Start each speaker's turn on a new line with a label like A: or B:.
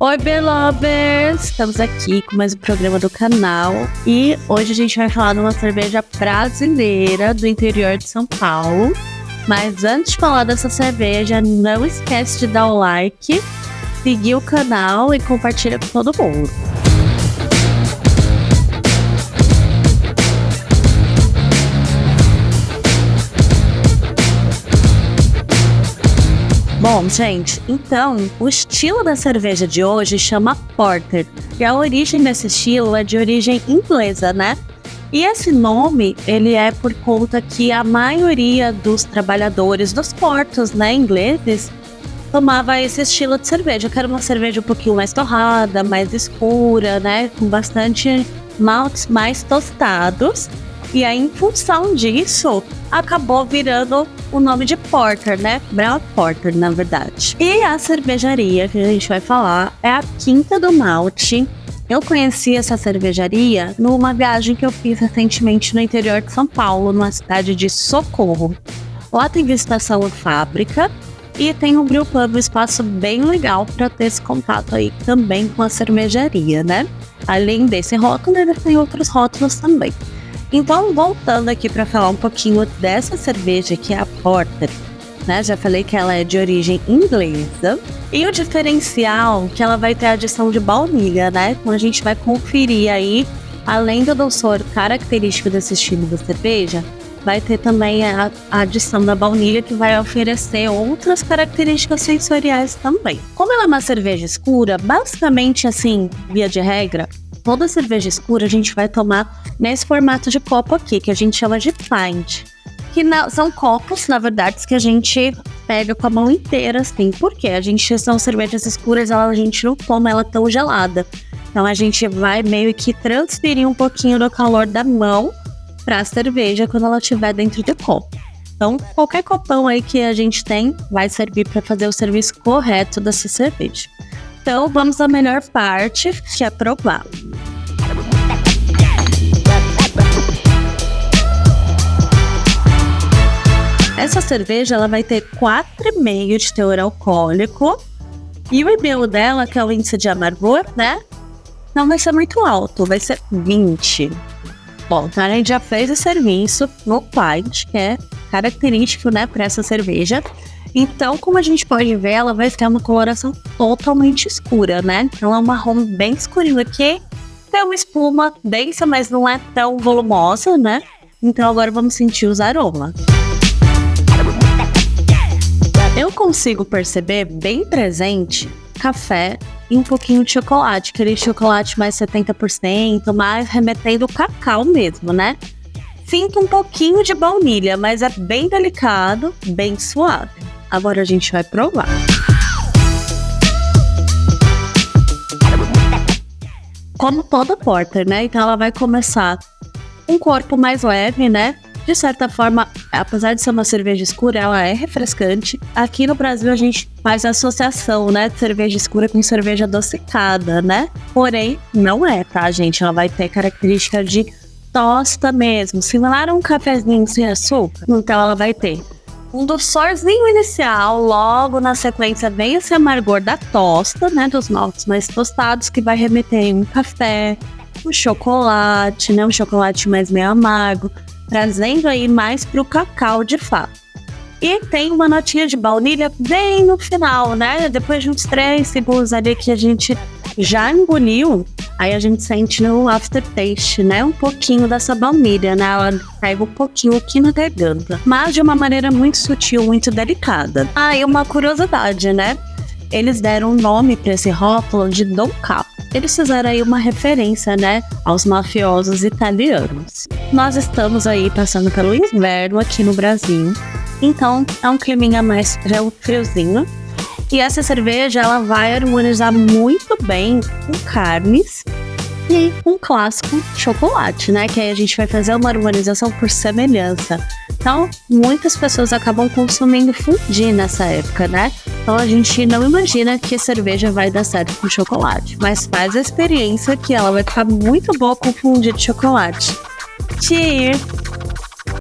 A: Oi, Belovers! Estamos aqui com mais um programa do canal e hoje a gente vai falar de uma cerveja brasileira do interior de São Paulo. Mas antes de falar dessa cerveja, não esquece de dar o like, seguir o canal e compartilhar com todo mundo. Bom, gente, então, o estilo da cerveja de hoje chama Porter, e a origem desse estilo é de origem inglesa, né? E esse nome, ele é por conta que a maioria dos trabalhadores dos portos, né, ingleses, tomava esse estilo de cerveja, que era uma cerveja um pouquinho mais torrada, mais escura, né, com bastante maltes mais tostados. E aí, em função disso, acabou virando o nome de Porter, né? Brown Porter, na verdade. E a cervejaria que a gente vai falar é a Quinta do Malte. Eu conheci essa cervejaria numa viagem que eu fiz recentemente no interior de São Paulo, numa cidade de Socorro. Lá tem visitação fábrica e tem um brewpub, um espaço bem legal para ter esse contato aí também com a cervejaria, né? Além desse rótulo, ele tem outros rótulos também. Então, voltando aqui para falar um pouquinho dessa cerveja, que é a Porter, né? Já falei que ela é de origem inglesa. E o diferencial é que ela vai ter a adição de baunilha, né? Então, a gente vai conferir aí, além do doçor característico desse estilo da cerveja, vai ter também a adição da baunilha, que vai oferecer outras características sensoriais também. Como ela é uma cerveja escura, basicamente, assim, via de regra, toda cerveja escura a gente vai tomar nesse formato de copo aqui, que a gente chama de pint. Que são copos, na verdade, que a gente pega com a mão inteira, assim. Porque são cervejas escuras, a gente não toma ela tão gelada. Então a gente vai meio que transferir um pouquinho do calor da mão pra cerveja quando ela estiver dentro do copo. Então, qualquer copão aí que a gente tem vai servir para fazer o serviço correto dessa cerveja. Então, vamos à melhor parte, que é provar. Essa cerveja ela vai ter 4,5 de teor alcoólico e o IBU dela, que é o índice de amargor, né? Não vai ser muito alto, vai ser 20. Bom, então a gente já fez o serviço no pint, que é característico, né, para essa cerveja. Então, como a gente pode ver, ela vai ter uma coloração totalmente escura, né? Então é um marrom bem escurinho aqui. Tem uma espuma densa, mas não é tão volumosa, né? Então agora vamos sentir os aromas. Eu consigo perceber bem presente café e um pouquinho de chocolate, aquele chocolate mais 70%, mais remetendo ao cacau mesmo, né? Sinto um pouquinho de baunilha, mas é bem delicado, bem suave. Agora a gente vai provar. Como toda Porter, né? Então ela vai começar um corpo mais leve, né? De certa forma, apesar de ser uma cerveja escura, ela é refrescante. Aqui no Brasil a gente faz a associação, né, de cerveja escura com cerveja adocicada, né? Porém, não é, tá, gente? Ela vai ter característica de tosta mesmo, similar a um cafezinho sem açúcar. Então ela vai ter um doçorzinho inicial, logo na sequência vem esse amargor da tosta, né, dos maltes mais tostados, que vai remeter em um café, um chocolate, né, um chocolate mais meio amargo, trazendo aí mais pro cacau de fato. E tem uma notinha de baunilha bem no final, né? Depois de uns 3 segundos ali que a gente já engoliu, aí a gente sente no aftertaste, né? Um pouquinho dessa baunilha, né? Ela pega um pouquinho aqui na garganta, mas de uma maneira muito sutil, muito delicada. E uma curiosidade, né? Eles deram um nome para esse rótulo de Dom Capo. Eles fizeram aí uma referência, né, aos mafiosos italianos. Nós estamos aí passando pelo inverno aqui no Brasil, então é um climinha mais friozinho. E essa cerveja, ela vai harmonizar muito bem com carnes e um clássico chocolate, né, que aí a gente vai fazer uma harmonização por semelhança. Então, muitas pessoas acabam consumindo fondue nessa época, né? Então, a gente não imagina que a cerveja vai dar certo com chocolate, mas faz a experiência que ela vai ficar muito boa com fondue de chocolate. Cheers!